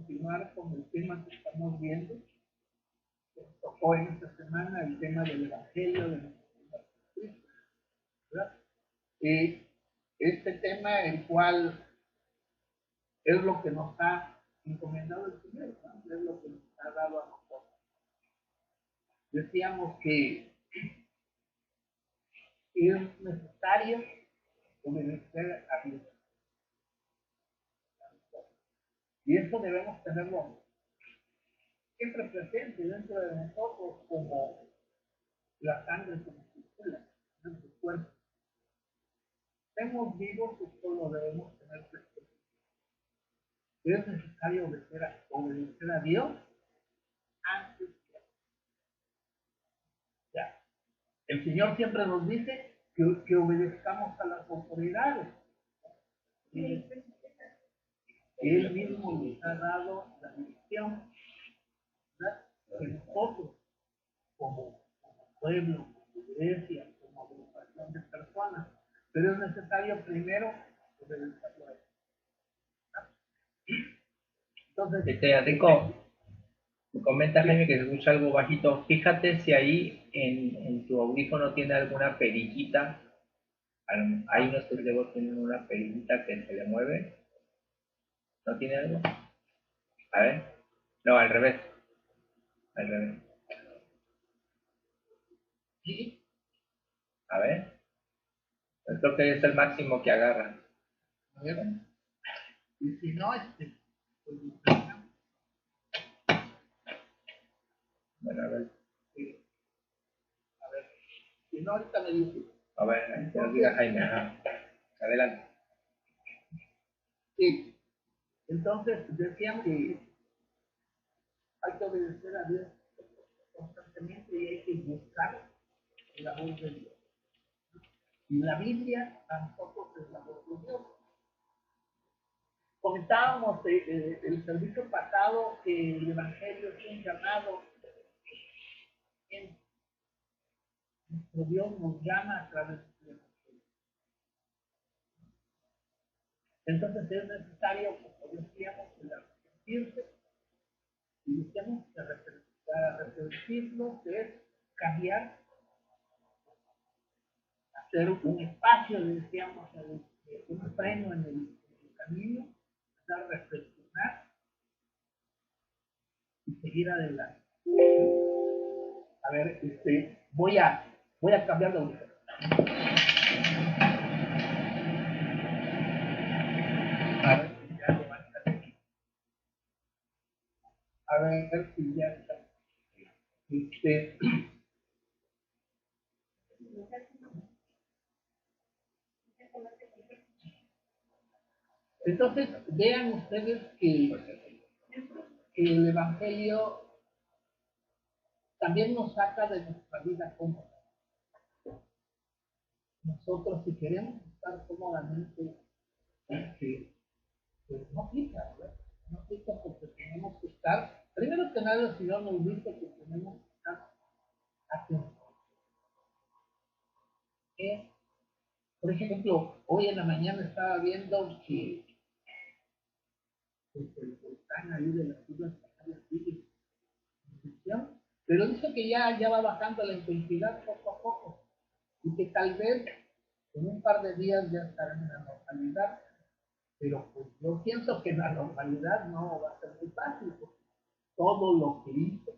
continuar con el tema que estamos viendo. Nos tocó en esta semana el tema del Evangelio de nuestro Señor Jesucristo, ¿verdad? Este tema, el cual es lo que nos ha encomendado el Señor, ¿no? Es lo que nos ha dado a nosotros. Decíamos que es necesario obedecer a Dios. Y eso debemos tenerlo siempre presente dentro de nosotros como la sangre que nos circula en nuestro cuerpo. Estemos vivos, esto lo debemos tener presente. Es necesario obedecer a Dios antes que a ya. El Señor siempre nos dice que obedezcamos a las autoridades. Él mismo nos ha dado la misión, ¿verdad? Que nosotros, como pueblo, como iglesia, como agrupación de personas, pero es necesario primero obedecerlo a Él. Entonces, Rico, me comenta Jaime que se escucha algo bajito. Fíjate si ahí en tu audífono tiene alguna perillita. Hay unos que luego tienen una perillita que se le mueve. ¿No tiene algo? A ver. No, al revés. Al revés. sí, A ver. Creo que es el máximo que agarra. a ver, y si no, pues, Bueno, a ver. a ver, si no, ahorita me dice. A ver, que nos diga Jaime. Ajá. Adelante. Sí, entonces decíamos que hay que obedecer a Dios constantemente y hay que buscar la voz de Dios. Y la Biblia tampoco es la voz de Dios. Comentábamos el servicio pasado que el Evangelio es un llamado. Nuestro Dios nos llama a través del Evangelio. Entonces es necesario, como decíamos, el arrepentirse y decíamos que arrepentirnos es cambiar, hacer un espacio, decíamos, un freno en el camino, empezar a reflexionar y seguir adelante. A ver, voy a cambiar de audífono. A ver si ya levanta aquí. A ver si ya está. Entonces, vean ustedes que el Evangelio también nos saca de nuestra vida cómoda. Nosotros, si queremos estar cómodamente, pues no aplica, ¿verdad? No aplica porque tenemos que estar, primero que nada, el Señor nos dice que tenemos que estar atentos. Por ejemplo, hoy en la mañana estaba viendo que el volcán ahí de las Islas Canarias sigue en erupción, pero dice que ya va bajando la intensidad poco a poco y que tal vez en un par de días ya estarán en la normalidad, pero pues yo pienso que la normalidad no va a ser muy fácil, porque todo lo que hizo,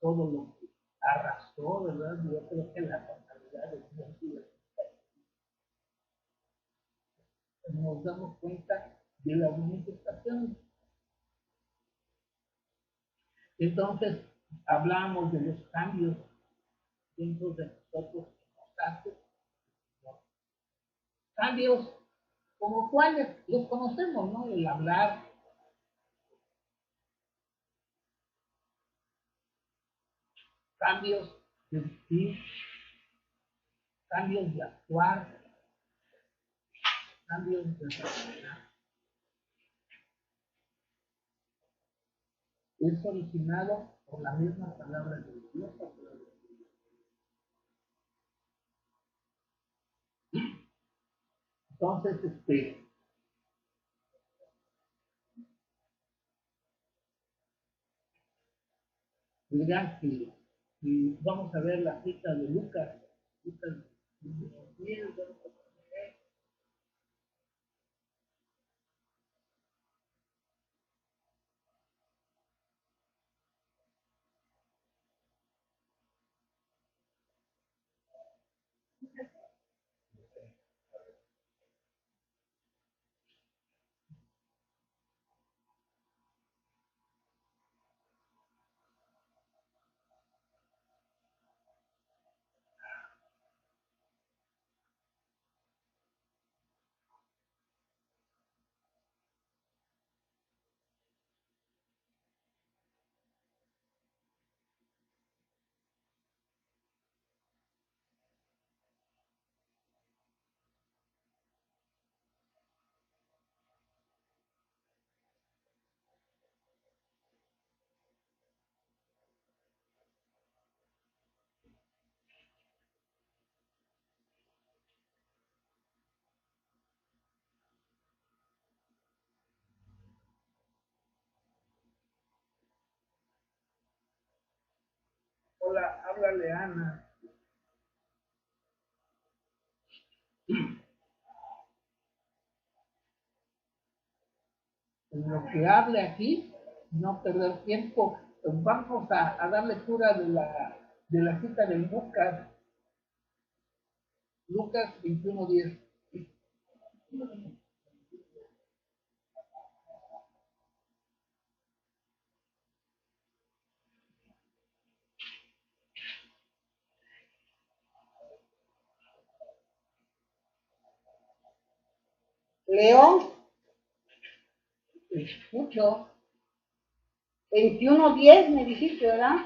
todo lo que arrastró, ¿verdad? Yo creo que la normalidad es muy difícil. Nos damos cuenta de las manifestaciones. Entonces, hablamos de los cambios dentro de nosotros que nos hace, ¿no? Cambios como cuáles los conocemos, ¿no? El hablar, cambios de vestir, cambios de actuar, cambios de reaccionar. Es originado por la misma palabra de Dios. Entonces, Dirán que vamos a ver la cita de Lucas, Lucas 10, vamos a poner. Hola, háblale Ana. En lo que hable aquí, no perder tiempo, vamos a dar lectura de la cita de Lucas, Lucas 21:10. Leo, Escucho. 21:10 me dijiste, ¿verdad?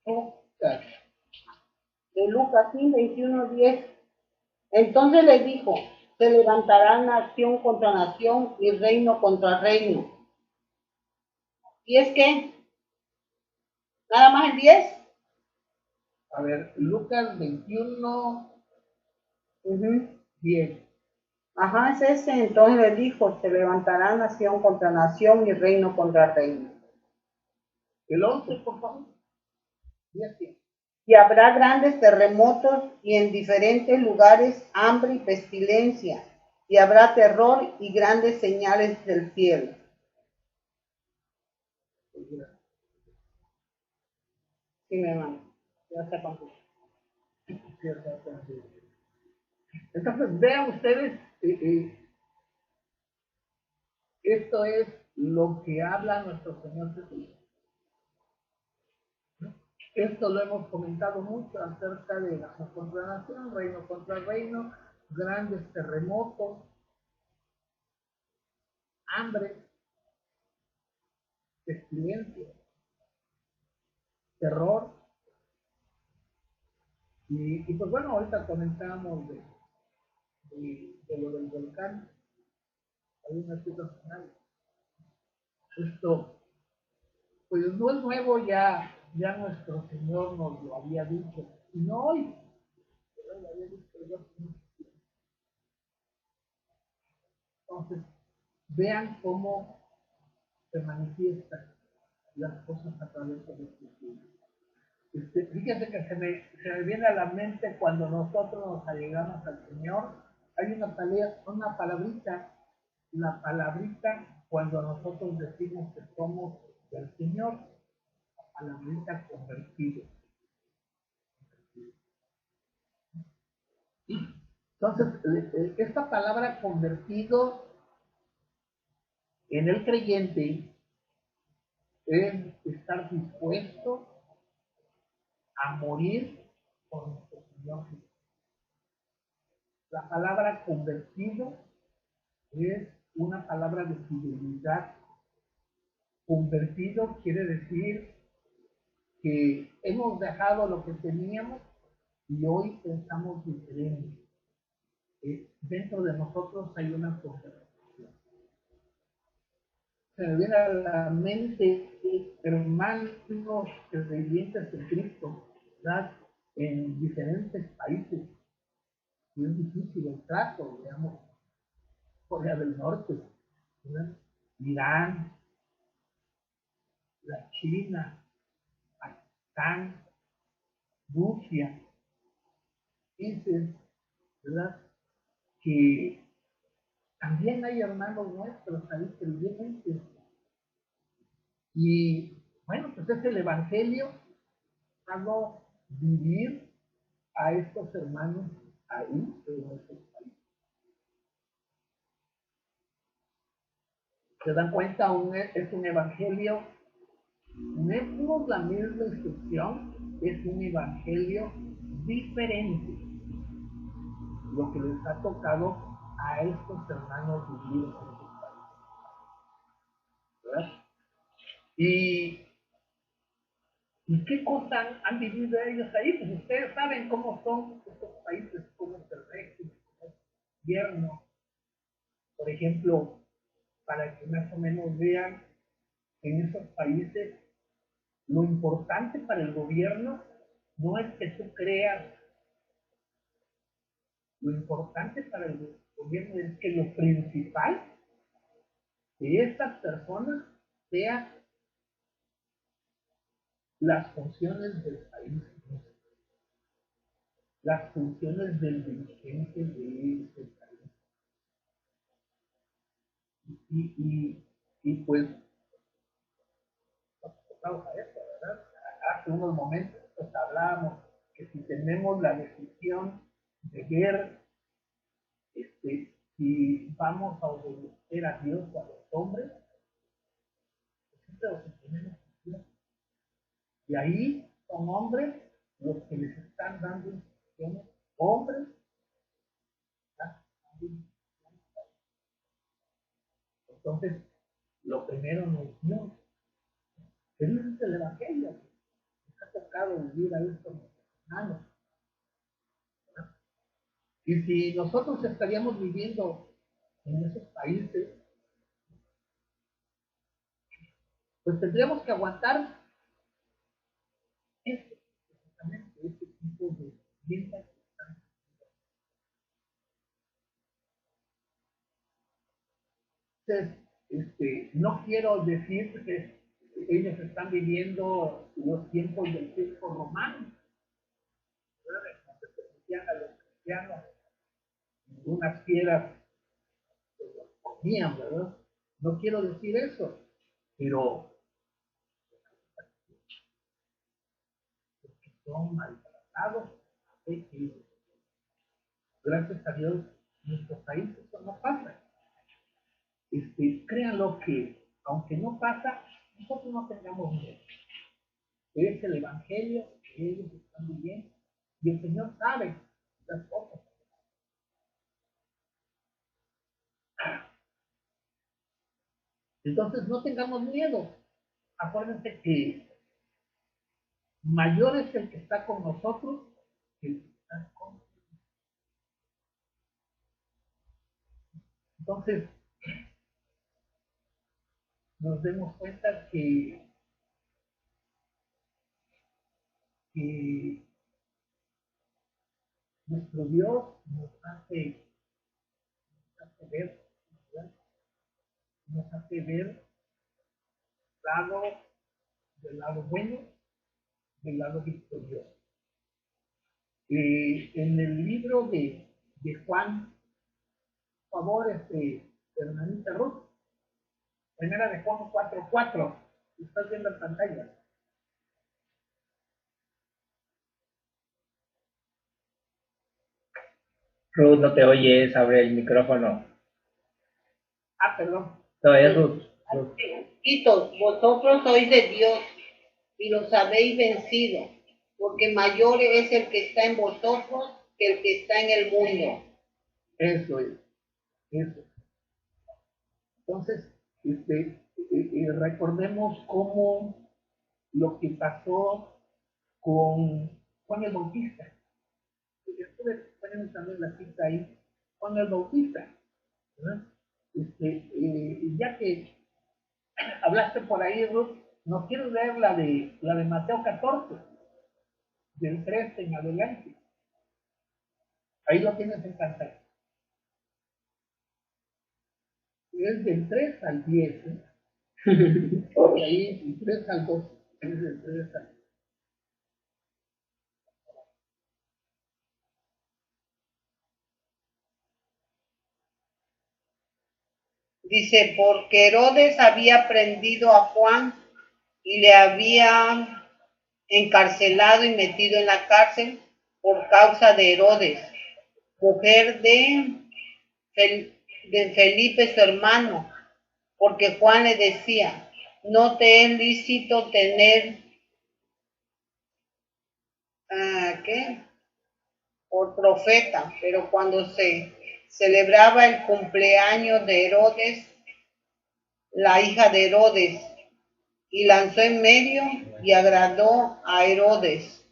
Lucas. De Lucas, sí, 21:10. Entonces les dijo, se levantará nación contra nación y reino contra reino. ¿Y es que? ¿Nada más el 10? A ver, Lucas 21, Uh-huh. 10. Ajá, es ese. Entonces les dijo, se levantará nación contra nación y reino contra reino. El 11, por favor. 10. Y habrá grandes terremotos y en diferentes lugares hambre y pestilencia. Y habrá terror y grandes señales del cielo. Sí, mi hermano. Ya se contó. Entonces, vean ustedes, esto es lo que habla nuestro Señor Jesús. Esto lo hemos comentado mucho acerca de nación contra nación, reino contra reino, grandes terremotos, hambre, pestilencia, terror. Y pues bueno, ahorita comentábamos de lo del volcán. Hay una situación. Esto, pues no es nuevo, ya nuestro Señor nos lo había dicho. Y no hoy, pero lo había dicho ya. Entonces, vean cómo se manifiestan las cosas a través de nuestros libros. Fíjense que se me viene a la mente cuando nosotros nos allegamos al Señor, hay una palabrita, la palabrita cuando nosotros decimos que somos del Señor, la palabrita convertido. Entonces, esta palabra convertido en el creyente es estar dispuesto a morir por nuestro Señor Jesús. La palabra convertido es una palabra de fidelidad. Convertido quiere decir que hemos dejado lo que teníamos y hoy pensamos diferente. Dentro de nosotros hay una conversión. Se me viene a la mente hermanos creyentes de Cristo, ¿verdad? En diferentes países. Y es difícil el trato, digamos, Corea del Norte, ¿verdad? Irán, la China, Pakistán, Rusia, países, ¿verdad? Que también hay hermanos nuestros ahí creyentes. Y bueno, pues es el Evangelio, hago vivir a estos hermanos ahí en nuestro país. ¿Se dan cuenta? Es un evangelio, no es la misma instrucción, es un evangelio diferente. Lo que les ha tocado a estos hermanos vivir en nuestro país. ¿Verdad? ¿Y qué cosas han vivido ellos ahí? Pues ustedes saben cómo son estos países, cómo es el régimen, cómo es el gobierno. Por ejemplo, para que más o menos vean, en esos países, lo importante para el gobierno no es que tú creas, lo importante para el gobierno es que lo principal de estas personas sea las funciones del país, las funciones del dirigente de ese país. Y pues, vamos a eso, ¿verdad? Hace unos momentos pues, hablábamos que si tenemos la decisión de ver si vamos a obedecer a Dios o a los hombres, pues siempre los tenemos que hacer. Y ahí son hombres los que les están dando instrucciones, hombres. Entonces, lo primero no es Dios. Pero ese es el Evangelio. Nos ha tocado vivir a estos hermanos. Y si nosotros estaríamos viviendo en esos países, pues tendríamos que aguantar precisamente este tipo de vidas que están. Entonces, no quiero decir que ellos están viviendo los tiempos del circo romano, ¿verdad? Donde permitían a los cristianos unas fieras que los comían, ¿verdad? No quiero decir eso, pero los que son maltratados, gracias a Dios, en nuestro país eso no pasa. Créanlo que, aunque no pasa, nosotros no tengamos miedo. Es el Evangelio que ellos están viviendo y el Señor sabe las cosas. Entonces no tengamos miedo. Acuérdense que mayor es el que está con nosotros que el que está con nosotros. Entonces nos demos cuenta que nuestro Dios nos hace ver, ¿verdad? Nos hace ver del lado bueno, del lado victorioso. En el libro de Juan, por favor, hermanita Ruth, primera de Juan 4:4, estás viendo en pantalla. Ruth, no te oyes, abre el micrófono. Perdón. No, es Ruth. Hijitos, vosotros sois de Dios y los habéis vencido, porque mayor es el que está en vosotros que el que está en el mundo. Eso es, eso. Entonces, recordemos cómo lo que pasó con Juan el Bautista. Ustedes ponen también la cita ahí, Juan el Bautista, ¿verdad? Ya que hablaste por ahí, Ruth, no quiero leer la de Mateo 14, del 13 en adelante. Ahí lo tienes en pantalla. Es del 3 al 10. Y ahí, y 3 al 2. Dice, porque Herodes había prendido a Juan y le había encarcelado y metido en la cárcel por causa de Herodes, mujer de Felipe su hermano, porque Juan le decía, no te es lícito tener, ¿qué? Por profeta, pero cuando se celebraba el cumpleaños de Herodes, la hija de Herodes, y lanzó en medio y agradó a Herodes,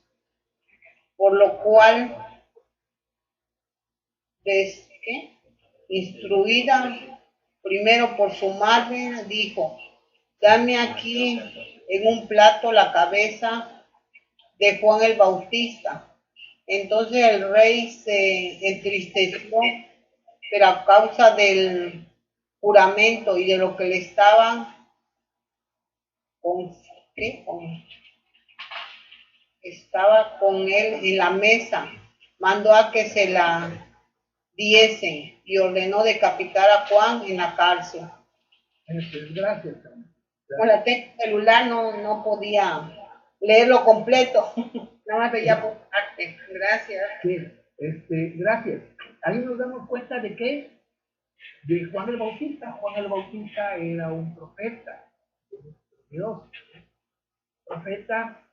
por lo cual, ¿qué? Instruida primero por su madre, dijo, dame aquí en un plato la cabeza de Juan el Bautista. Entonces el rey se entristeció, pero a causa del juramento y de lo que le estaban estaba con él en la mesa, mandó a que se la diesen y ordenó decapitar a Juan en la cárcel. Gracias. Con la celular no podía leerlo completo, nada más veía por parte. Gracias. Sí, gracias. Ahí nos damos cuenta de que de Juan el Bautista. Juan el Bautista era un profeta de Dios, profeta,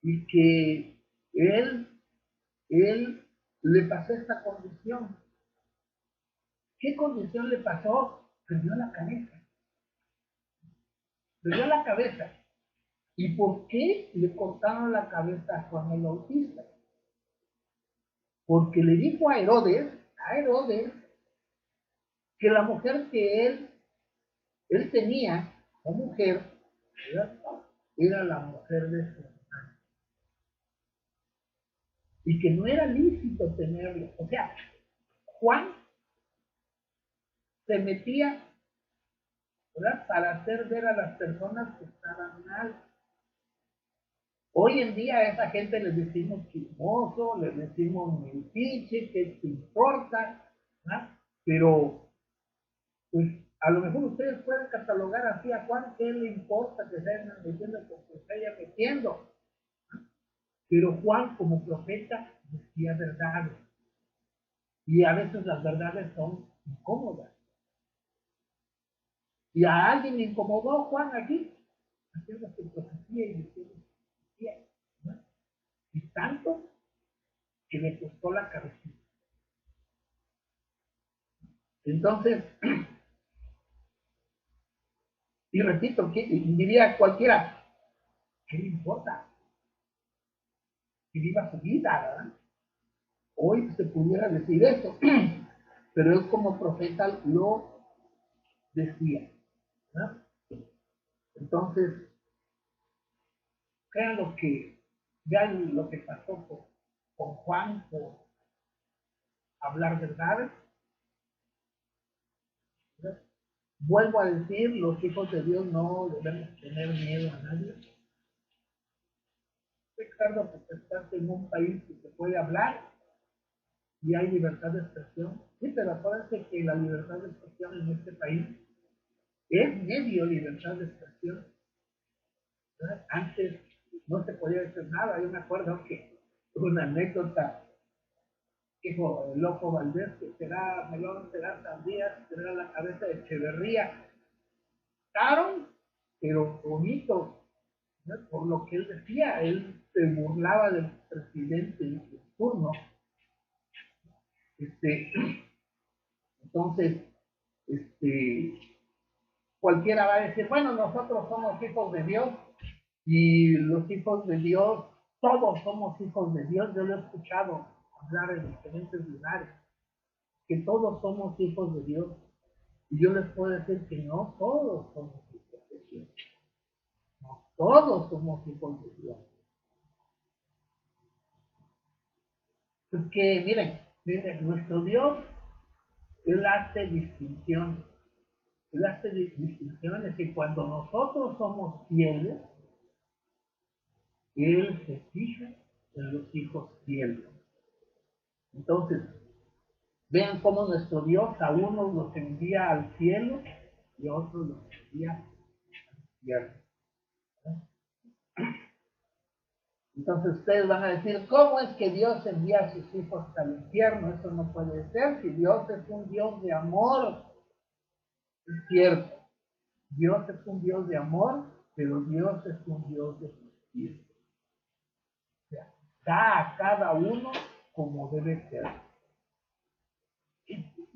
y que él le pasó esta condición. ¿Qué condición le pasó? Perdió la cabeza. Perdió la cabeza. ¿Y por qué le cortaron la cabeza a Juan el Bautista? Porque le dijo a Herodes, que la mujer que él tenía como mujer, era la mujer de su hermano. Y que no era lícito tenerlo. O sea, Juan se metía, ¿verdad?, para hacer ver a las personas que estaban mal. Hoy en día a esa gente les decimos chismoso, les decimos metiche, ¿qué te importa? ¿verdad? Pero, pues, a lo mejor ustedes pueden catalogar así a Juan, ¿qué le importa que se vayan metiendo con que se vaya metiendo? Pero Juan, como profeta, decía verdades. Y a veces las verdades son incómodas. Y a alguien le incomodó Juan aquí, haciendo su profecía y diciendo su profecía, ¿no? Y tanto que le costó la cabeza. Entonces, y repito, diría cualquiera, ¿qué le importa? Que viva su vida, ¿verdad? Hoy se pudiera decir eso, pero él como profeta lo decía, ¿verdad? Entonces, vean lo que pasó con Juan por hablar verdades. ¿verdad? Vuelvo a decir, los hijos de Dios no debemos tener miedo a nadie. Ricardo, porque estás en un país que se puede hablar y hay libertad de expresión. Sí, pero acuérdense que la libertad de expresión en este país es medio libertad de expresión. ¿verdad? Antes no se podía decir nada. Yo me acuerdo que una anécdota, dijo el loco Valdés, que será melón, será sandía, será la cabeza de Echeverría. Caro, pero bonito, ¿no? Por lo que él decía, él se burlaba del presidente en su turno. Entonces, cualquiera va a decir, bueno, nosotros somos hijos de Dios y los hijos de Dios, todos somos hijos de Dios. Yo lo he escuchado hablar en diferentes lugares, que todos somos hijos de Dios. Y yo les puedo decir que no todos somos hijos de Dios. No todos somos hijos de Dios. Porque miren, nuestro Dios, Él hace distinción. Él hace distinciones y cuando nosotros somos fieles, Él se fija en los hijos fieles. Entonces, vean cómo nuestro Dios a unos los envía al cielo y a otros los envía al infierno. Entonces ustedes van a decir, ¿cómo es que Dios envía a sus hijos al infierno? Eso no puede ser, si Dios es un Dios de amor. Es cierto, Dios es un Dios de amor, pero Dios es un Dios de justicia. O sea, da a cada uno como debe ser.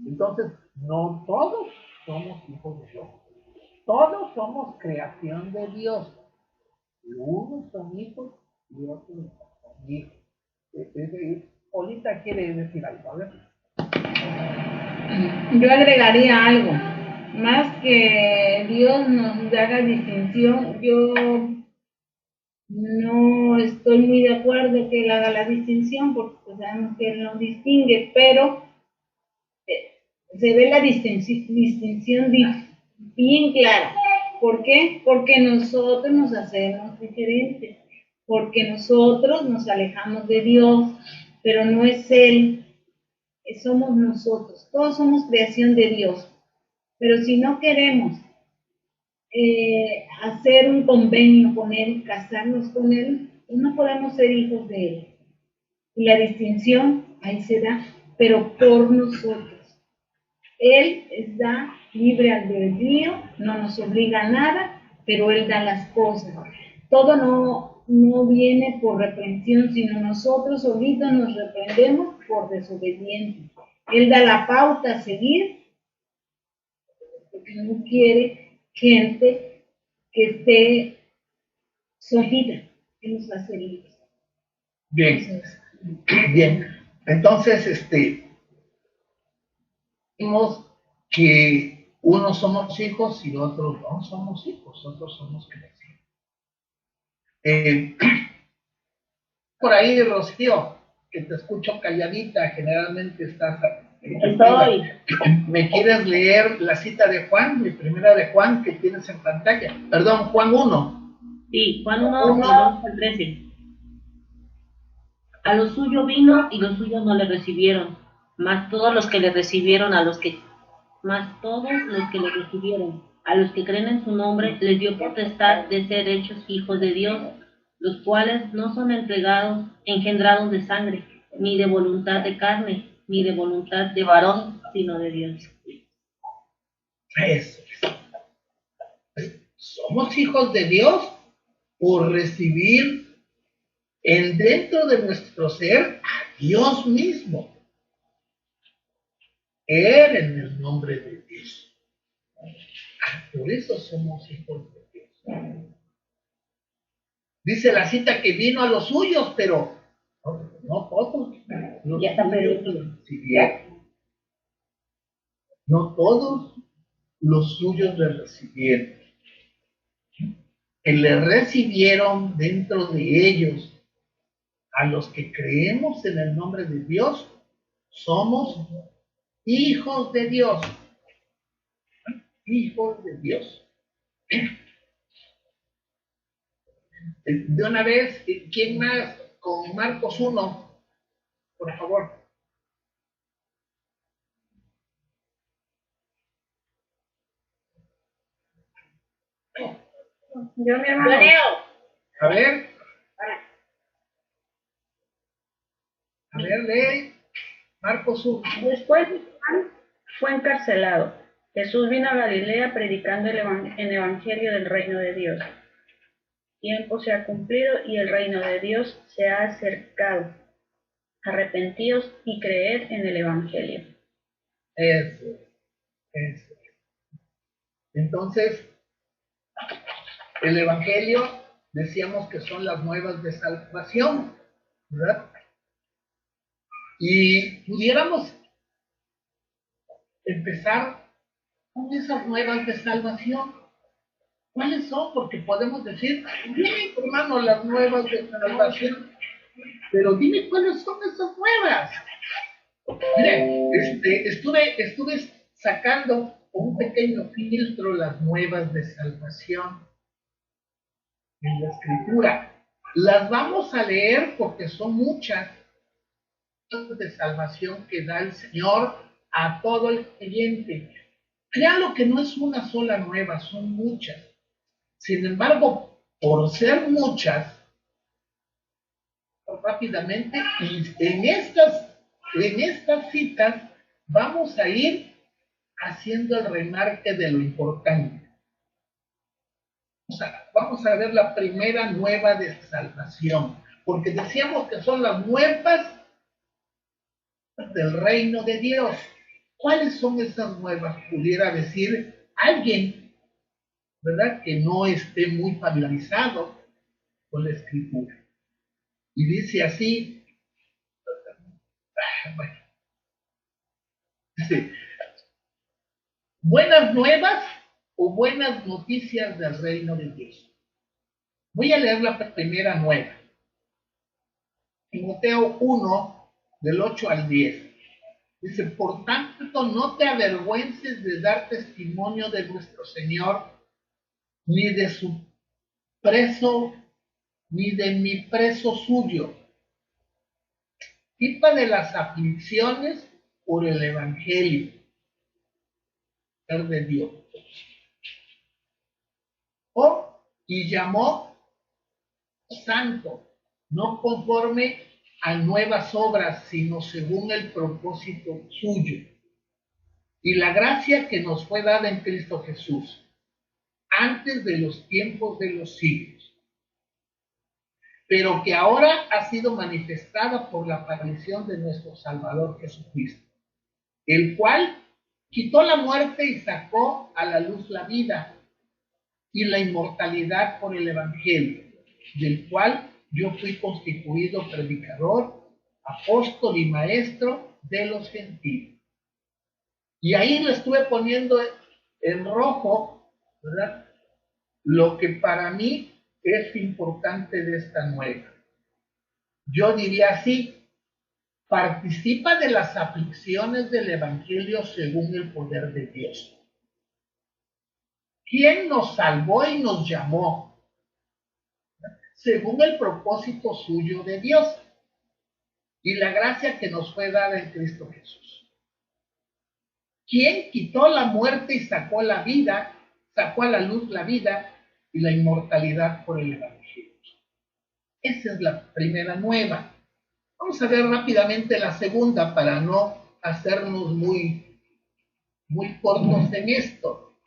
Entonces, no todos somos hijos de Dios. Todos somos creación de Dios. Unos son hijos y otros son hijos. Olita quiere decir algo, a ver. Yo agregaría algo. Más que Dios nos haga distinción, yo no estoy muy de acuerdo que Él haga la distinción, porque pues sabemos que Él no distingue, pero se ve la distinción bien clara. ¿Por qué? Porque nosotros nos hacemos diferentes, porque nosotros nos alejamos de Dios, pero no es Él, somos nosotros, todos somos creación de Dios. Pero si no queremos hacer un convenio con Él, casarnos con Él, pues no podemos ser hijos de Él. Y la distinción ahí se da, pero por nosotros. Él da libre albedrío, no nos obliga a nada, pero Él da las cosas. Todo no viene por reprensión, sino nosotros solitos nos reprendemos por desobedientes. Él da la pauta a seguir, porque no quiere gente que esté solita, que nos hace libres. Bien, bien. Entonces, vimos que unos somos hijos y otros no somos hijos, otros somos crecidos. Por ahí, Rocío, que te escucho calladita, generalmente estás... Estoy. ¿Me quieres leer la cita de Juan, la primera de Juan que tienes en pantalla? Perdón, Juan 1. Sí, Juan 1, 13. A lo suyo vino y los suyos no le recibieron, mas todos los que le recibieron, a los que creen en su nombre, les dio potestad de ser hechos hijos de Dios, los cuales no son engendrados de sangre, ni de voluntad de carne, ni de voluntad de varón, sino de Dios. Eso es. Somos hijos de Dios por recibir dentro de nuestro ser a Dios mismo. Él en el nombre de Dios. Por eso somos hijos de Dios. Dice la cita que vino a los suyos, pero no todos. Ya está perdido. No todos los suyos le recibieron. Que le recibieron dentro de ellos a los que creemos en el nombre de Dios, somos hijos de Dios. Hijos de Dios. De una vez, ¿quién más? Con Marcos 1, por favor. Yo, mi hermano. A ver, lee Marcos 1. Después Juan fue encarcelado. Jesús vino a Galilea predicando el evangelio del reino de Dios. Tiempo se ha cumplido y el reino de Dios se ha acercado. Arrepentíos y creed en el evangelio. Eso. Entonces, el evangelio, decíamos que son las nuevas de salvación, ¿verdad? Y pudiéramos empezar con esas nuevas de salvación. ¿Cuáles son? Porque podemos decir, dime, hermano, las nuevas de salvación, pero dime cuáles son esas nuevas. Mire, estuve sacando un pequeño filtro las nuevas de salvación en la Escritura. Las vamos a leer porque son muchas de salvación que da el Señor a todo el creyente. Créanlo que no es una sola nueva, son muchas. Sin embargo, por ser muchas, rápidamente, y en estas citas vamos a ir haciendo el remarque de lo importante. Vamos a ver la primera nueva de salvación, porque decíamos que son las nuevas del reino de Dios. ¿Cuáles son esas nuevas? Pudiera decir alguien, ¿verdad?, que no esté muy familiarizado con la Escritura. Y dice así, bueno, dice, buenas nuevas o buenas noticias del reino de Dios. Voy a leer la primera nueva. Timoteo 1, del 8 al 10. Dice, por tanto, no te avergüences de dar testimonio de nuestro Señor, ni de su preso, ni de mi preso suyo. Tipa de las aflicciones por el Evangelio de Dios. Y llamó santo, no conforme a nuevas obras, sino según el propósito suyo. Y la gracia que nos fue dada en Cristo Jesús, antes de los tiempos de los siglos, pero que ahora ha sido manifestada por la aparición de nuestro Salvador Jesucristo, el cual quitó la muerte y sacó a la luz la vida y la inmortalidad por el Evangelio, del cual yo fui constituido predicador, apóstol y maestro de los gentiles. Y ahí le estuve poniendo en rojo, ¿verdad?, lo que para mí es importante de esta nueva. Yo diría así: participa de las aflicciones del Evangelio según el poder de Dios. ¿Quién nos salvó y nos llamó? Según el propósito suyo de Dios y la gracia que nos fue dada en Cristo Jesús. ¿Quién quitó la muerte y sacó la vida, sacó a la luz la vida y la inmortalidad por el Evangelio? Esa es la primera nueva. Vamos a ver rápidamente la segunda para no hacernos muy cortos en esto.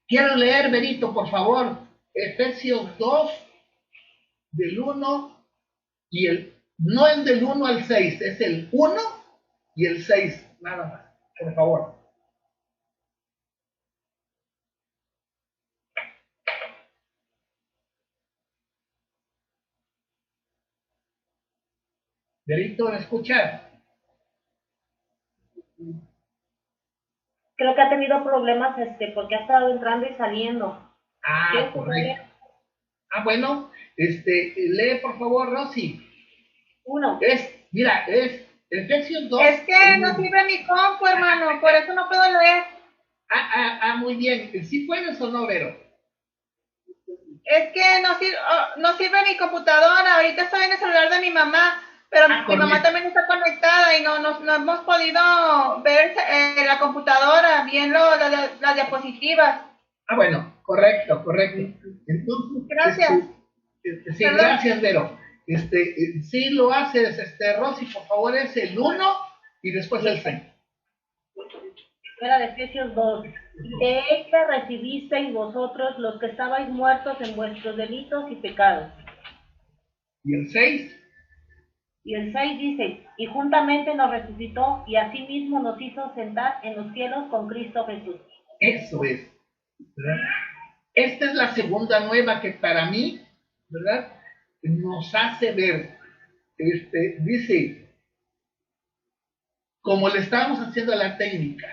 Quiero leer, Benito, por favor, Efesios 2, del 1 y no es del 1 al 6, es el 1 y el 6, nada más, por favor. Benito, ¿me escuchas? Creo que ha tenido problemas porque ha estado entrando y saliendo. Ah, correcto. Bueno, lee por favor, Rosy. 1. Mira, es Efesios 2. Es que no sirve mi compu, hermano, por eso no puedo leer. Muy bien. ¿Sí puedes o no, Vero? Es que no sirve mi computadora, ahorita estoy en el celular de mi mamá, pero mi mamá también está conectada y no hemos podido ver la computadora, bien las diapositivas. Bueno, correcto. Entonces, gracias. Sí, gracias, Vero. Sí lo haces, Rosy, por favor, es el 1 y después el 6. Era de Efesios 2. De esta recibisteis vosotros los que estabais muertos en vuestros delitos y pecados. ¿Y el 6? Y el 6 dice, y juntamente nos resucitó y asimismo nos hizo sentar en los cielos con Cristo Jesús. Eso es, ¿verdad? Esta es la segunda nueva que para mí, ¿verdad?, nos hace ver, dice, como le estábamos haciendo a la técnica,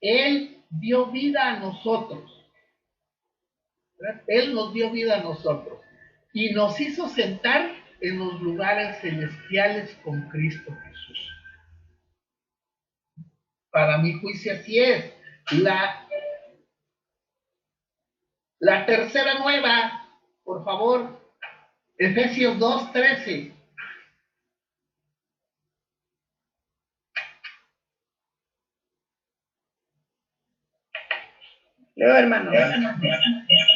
Él dio vida a nosotros, ¿verdad? Él nos dio vida a nosotros y nos hizo sentar en los lugares celestiales con Cristo Jesús. Para mi juicio así es. La tercera nueva, por favor, Efesios 2:13. Leo, hermano. A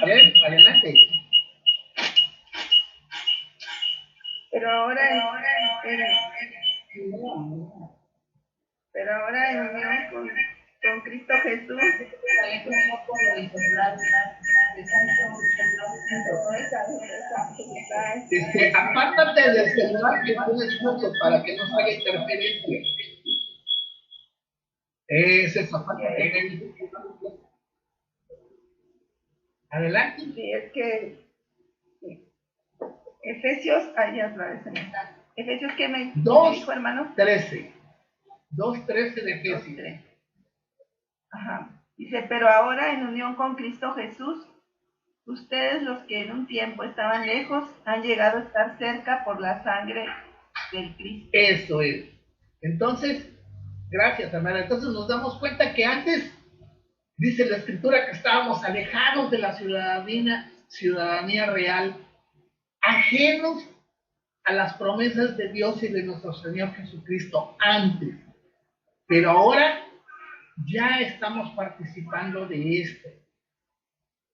ver, adelante. Pero ahora en unión con Cristo Jesús. Apártate del celular que tienes juntos para que no salga interferencia. Ese es apártate. Adelante. Sí, es que Efesios, allá otra vez. Efesios, ¿qué me dijo, hermano? 2:13 de Efesios. Ajá. Dice, pero ahora en unión con Cristo Jesús, ustedes los que en un tiempo estaban lejos, han llegado a estar cerca por la sangre del Cristo. Eso es. Entonces, gracias, hermana. Entonces nos damos cuenta que antes, dice la Escritura, que estábamos alejados de la ciudadanía real, ajenos a las promesas de Dios y de nuestro Señor Jesucristo antes. Pero ahora ya estamos participando de esto.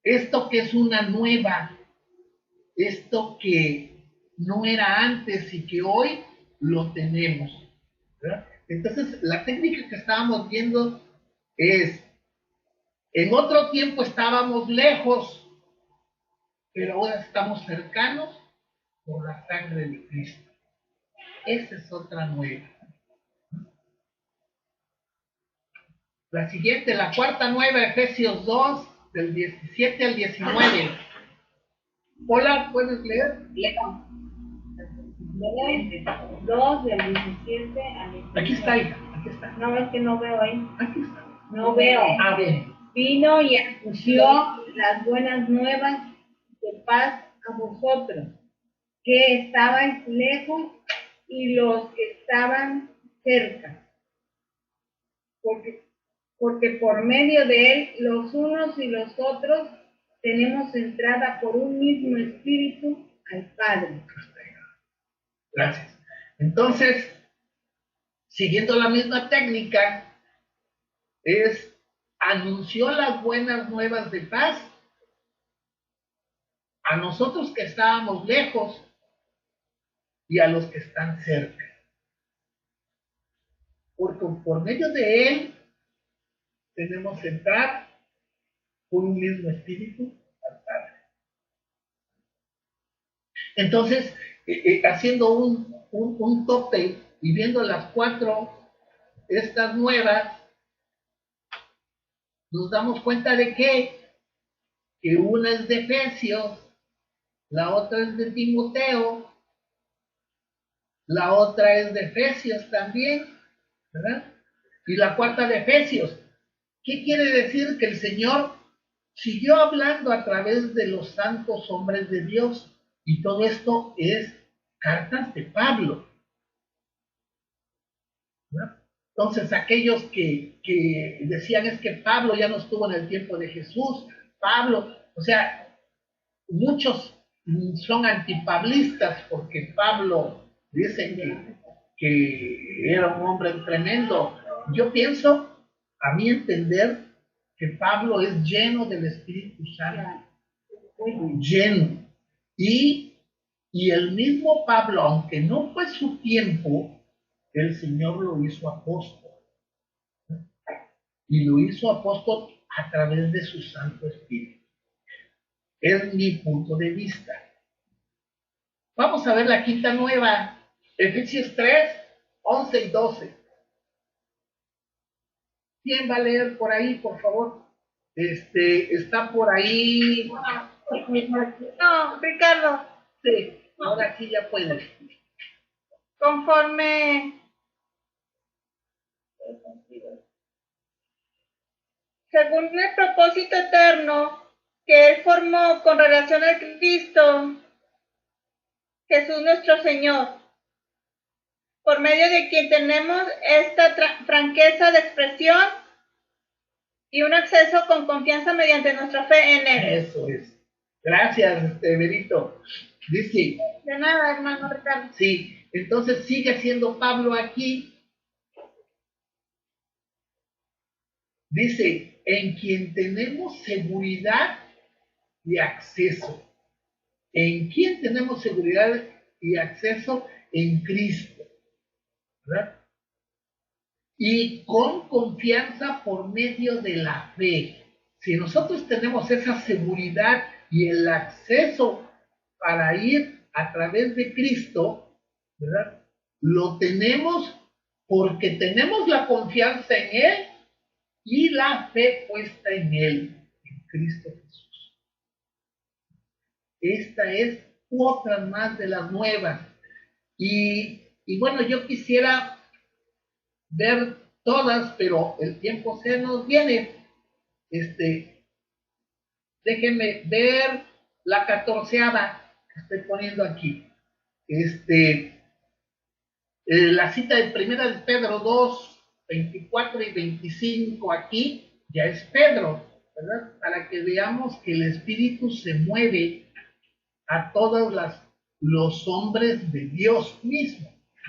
Esto que es una nueva, esto que no era antes y que hoy lo tenemos, ¿verdad? Entonces, la técnica que estábamos viendo es, en otro tiempo estábamos lejos, pero ahora estamos cercanos por la sangre de Cristo. Esa es otra nueva. La siguiente, la cuarta nueva, Efesios 2, del 17 al 19. Hola, ¿puedes leer? Leo. 2 del 17 al 19. Aquí está, hija, aquí está. No, es que no veo ahí. Aquí está. No veo. Ah, bien. Vino y anunció las buenas nuevas de paz a vosotros, que estaban lejos, y los que estaban cerca. Porque por medio de él, los unos y los otros, tenemos entrada por un mismo espíritu al Padre. Gracias. Entonces, siguiendo la misma técnica, anunció las buenas nuevas de paz a nosotros que estábamos lejos y a los que están cerca. Porque por medio de él tenemos entrar por un mismo espíritu al Padre. Entonces, haciendo un tope y viendo las estas nuevas, nos damos cuenta de que una es de Efesios, la otra es de Timoteo, la otra es de Efesios también, ¿verdad? Y la cuarta de Efesios. ¿Qué quiere decir? Que el Señor siguió hablando a través de los santos hombres de Dios, y todo esto es cartas de Pablo, ¿verdad? Entonces, aquellos que decían es que Pablo ya no estuvo en el tiempo de Jesús, Pablo, o sea, muchos son antipablistas porque Pablo dicen que era un hombre tremendo. Yo pienso, a mi entender, que Pablo es lleno del Espíritu Santo, lleno. Y el mismo Pablo, aunque no fue su tiempo, el Señor lo hizo apóstol. Y lo hizo apóstol a través de su Santo Espíritu. Es mi punto de vista. Vamos a ver la quinta nueva, Efesios 3, 11 y 12. ¿Quién va a leer por ahí, por favor? Está por ahí. No, Ricardo. Sí, ahora sí ya puedes. Conforme según el propósito eterno que Él formó con relación a Cristo, Jesús nuestro Señor, por medio de quien tenemos esta franqueza de expresión y un acceso con confianza mediante nuestra fe en Él. Eso es. Gracias, Berito. Dice. De nada, hermano Ricardo. Sí, entonces sigue siendo Pablo aquí. Dice, en quien tenemos seguridad y acceso. ¿En quién tenemos seguridad y acceso? En Cristo, ¿verdad? Y con confianza por medio de la fe. Si nosotros tenemos esa seguridad y el acceso para ir a través de Cristo, ¿verdad? Lo tenemos porque tenemos la confianza en Él y la fe puesta en Él, en Cristo Jesús. Esta es otra más de las nuevas. Y bueno, yo quisiera ver todas, pero el tiempo se nos viene. Déjenme ver la 14ª que estoy poniendo aquí. La cita de primera de Pedro 2, 24 y 25 aquí ya es Pedro, ¿verdad? Para que veamos que el Espíritu se mueve a todos los hombres de Dios mismo.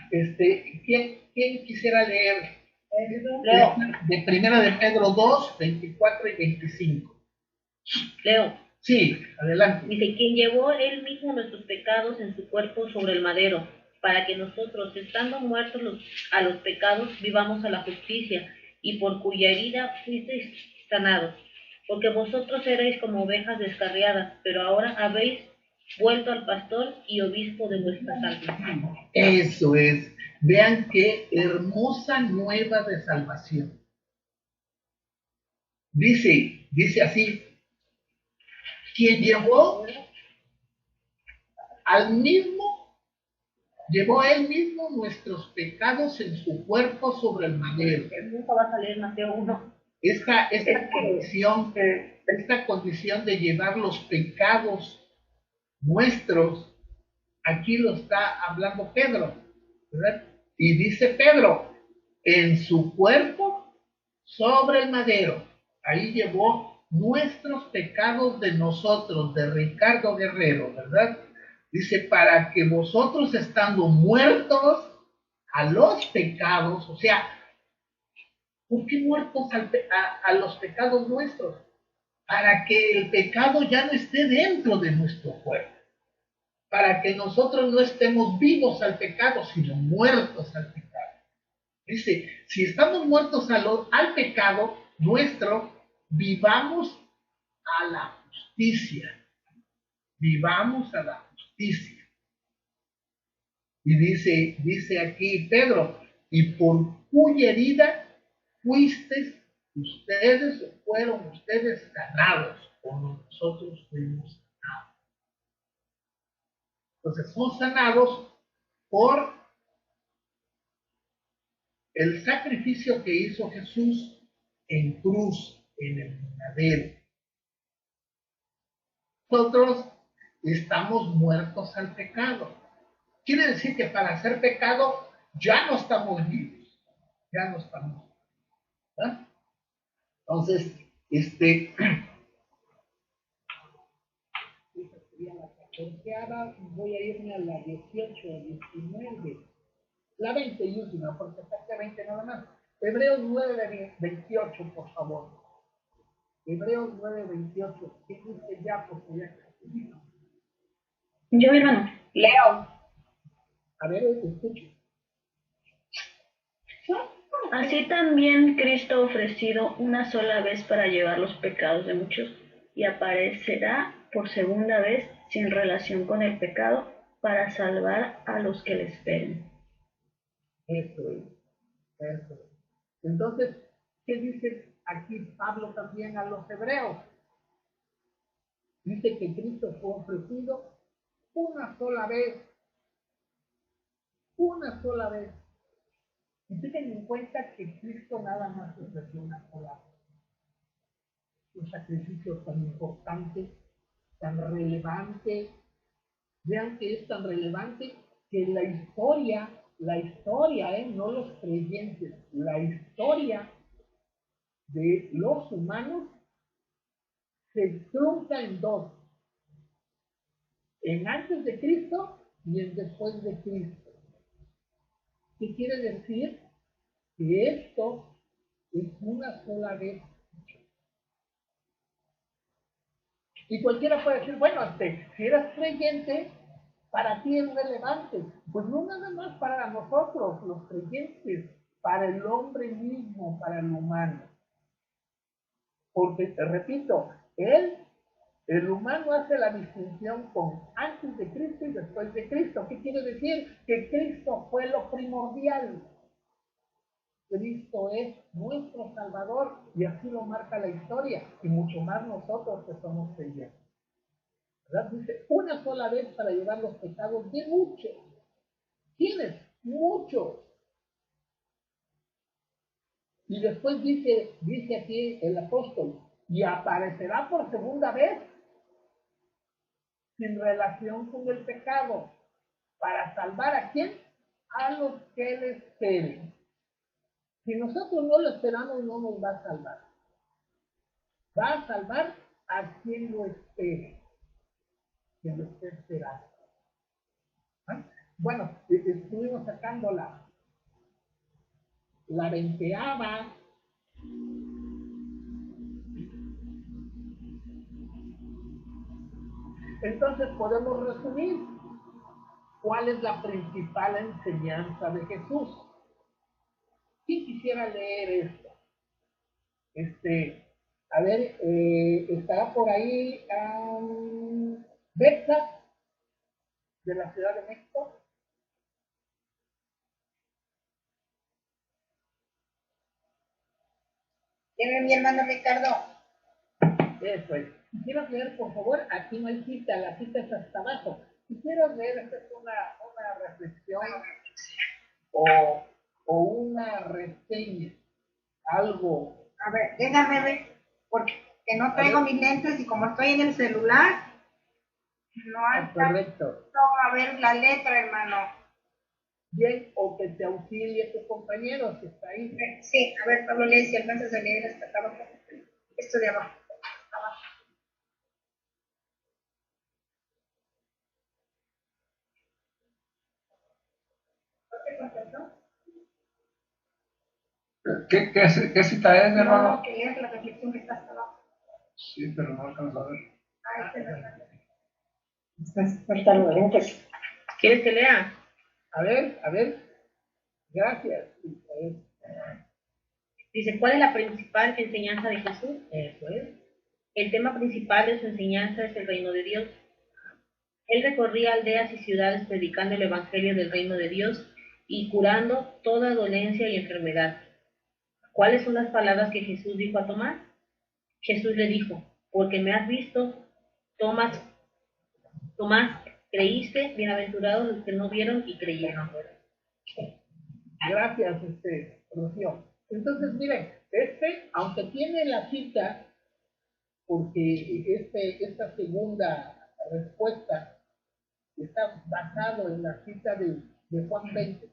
¿Quién quisiera leer? Leo. De primera de Pedro 2, 24 y 25. Leo. Sí, adelante. Dice, quien llevó él mismo nuestros pecados en su cuerpo sobre el madero, para que nosotros, estando muertos a los pecados, vivamos a la justicia, y por cuya herida fuisteis sanados. Porque vosotros erais como ovejas descarriadas, pero ahora habéis vuelto al pastor y obispo de vuestras almas. Eso es. Vean qué hermosa nueva de salvación. Dice así, quien llevó él mismo nuestros pecados en su cuerpo sobre el madero. Nunca va a salir Mateo 1. Esta condición de llevar los pecados nuestros, aquí lo está hablando Pedro, ¿verdad? Y dice Pedro, en su cuerpo sobre el madero, ahí llevó nuestros pecados de nosotros, de Ricardo Guerrero, ¿verdad? Dice, para que vosotros estando muertos a los pecados, o sea, ¿por qué muertos a los pecados nuestros? Para que el pecado ya no esté dentro de nuestro cuerpo. Para que nosotros no estemos vivos al pecado, sino muertos al pecado. Dice, si estamos muertos al pecado nuestro, vivamos a la justicia. Vivamos a la justicia. Y dice aquí Pedro, y por cuya herida fueron ustedes sanados, como nosotros fuimos sanados. Entonces, son sanados por el sacrificio que hizo Jesús en cruz, en el madero. Nosotros estamos muertos al pecado. Quiere decir que para hacer pecado ya no estamos vivos, ya no estamos. ¿Verdad? Entonces, voy a irme a la 18, 19, la 20 y última, porque está 20 nada más. Hebreos 9, 28, por favor. Hebreos 9, 28. ¿Qué dice ya? Porque ya. Yo, mi hermano. Leo. A ver, te escucho. Así también Cristo ofrecido una sola vez para llevar los pecados de muchos y aparecerá por segunda vez sin relación con el pecado para salvar a los que le esperen. Eso es. Entonces, ¿qué dice aquí Pablo también a los hebreos? Dice que Cristo fue ofrecido una sola vez. Una sola vez. Y tengan en cuenta que Cristo nada más ofreció una sola vez. Un sacrificio tan importante, tan relevante. Vean que es tan relevante que la historia la historia, no los creyentes, la historia de los humanos se trunca en dos, en antes de Cristo y en después de Cristo. ¿Qué quiere decir? Que esto es una sola vez. Y cualquiera puede decir, bueno, si eras creyente, para ti es relevante. Pues no nada más para nosotros, los creyentes, para el hombre mismo, para el humano. Porque, te repito, el humano hace la distinción con antes de Cristo y después de Cristo. ¿Qué quiere decir? Que Cristo fue lo primordial. Cristo es nuestro Salvador y así lo marca la historia y mucho más nosotros que somos creyentes. ¿Verdad? Dice, una sola vez para llevar los pecados de muchos. ¿Quiénes? Muchos. Y después dice aquí el apóstol, y aparecerá por segunda vez sin relación con el pecado, para salvar a quién? A los que le esperen. Si nosotros no lo esperamos, no nos va a salvar. Va a salvar a quien lo espere, quien lo esté esperando. ¿Ah? Bueno, estuvimos sacando la 20ª. Entonces podemos resumir cuál es la principal enseñanza de Jesús. ¿Quién quisiera leer esto? A ver, estará por ahí Betsa, de la Ciudad de México. Tiene mi hermano Ricardo. Eso es. Si quieres leer, por favor, aquí no hay cita, la cita es hasta abajo. Si quieres leer, esta es una reflexión o una reseña, algo. A ver, déjame ver, porque no traigo mis lentes y como estoy en el celular, no correcto. A ver la letra, hermano. Bien, o que te auxilie tu compañero que está ahí. Sí, a ver, Pablo, lee si alcanzas a leer hasta acá abajo. Esto de abajo. ¿Qué cita es, hermano? No, que leas la reflexión que está hasta abajo. Sí, pero no alcanzo a ver. ¿Quieres que lea? A ver. Gracias. Dice, ¿cuál es la principal enseñanza de Jesús? Eso es. El tema principal de su enseñanza es el reino de Dios. Él recorría aldeas y ciudades predicando el evangelio del reino de Dios y curando toda dolencia y enfermedad. ¿Cuáles son las palabras que Jesús dijo a Tomás? Jesús le dijo, porque me has visto, Tomás, creíste, bienaventurados los que no vieron y creyeron. Gracias, Rocío. Entonces, miren, aunque tiene la cita, porque esta segunda respuesta está basado en la cita de Juan 20,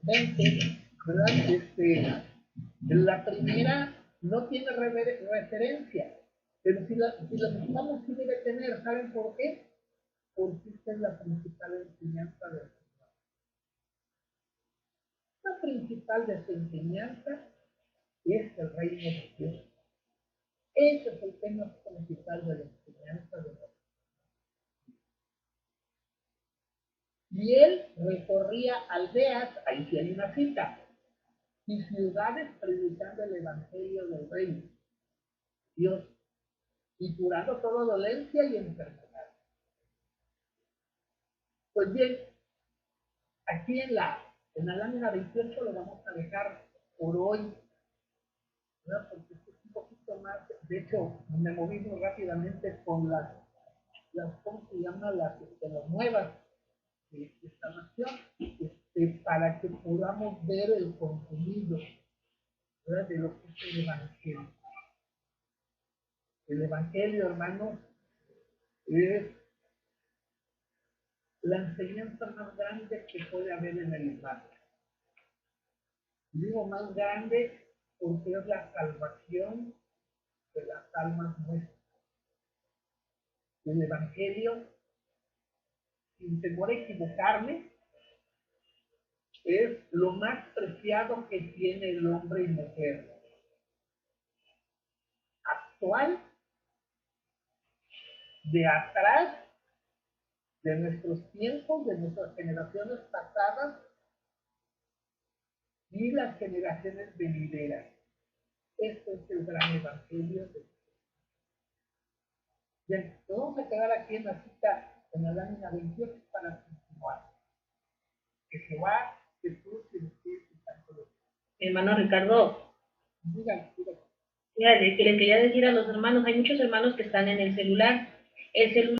¿verdad? La primera no tiene referencia, pero si la buscamos sí debe tener, ¿saben por qué? Porque esta es la principal enseñanza de Jesús. La principal de su enseñanza es el reino de Dios. Ese es el tema principal de la enseñanza de Jesús. Y él recorría aldeas, ahí sí hay una cita, y ciudades predicando el evangelio del reino de Dios y curando toda dolencia y enfermedad. Pues bien, aquí en la lámina 28 lo vamos a dejar por hoy, ¿verdad? Porque es un poquito más, de hecho, me moví muy rápidamente con las ¿cómo se llama? Las nuevas de esta nación, para que podamos ver el contenido, ¿verdad? De lo que es el Evangelio. El Evangelio, hermanos, es la enseñanza más grande que puede haber en el humano. Digo más grande porque es la salvación de las almas nuestras. El Evangelio, sin temor a equivocarme, es lo más preciado que tiene el hombre y mujer actual, de atrás, de nuestros tiempos, de nuestras generaciones pasadas y las generaciones venideras. Este es el gran evangelio de Jesús. Bien, nos vamos a quedar aquí en la cita en la lámina 28 para continuar. Que Jehová, Jesús y el Espíritu Santo lo Hermano Ricardo, digan. mira, que les quería decir a los hermanos, hay muchos hermanos que están en el celular. El celular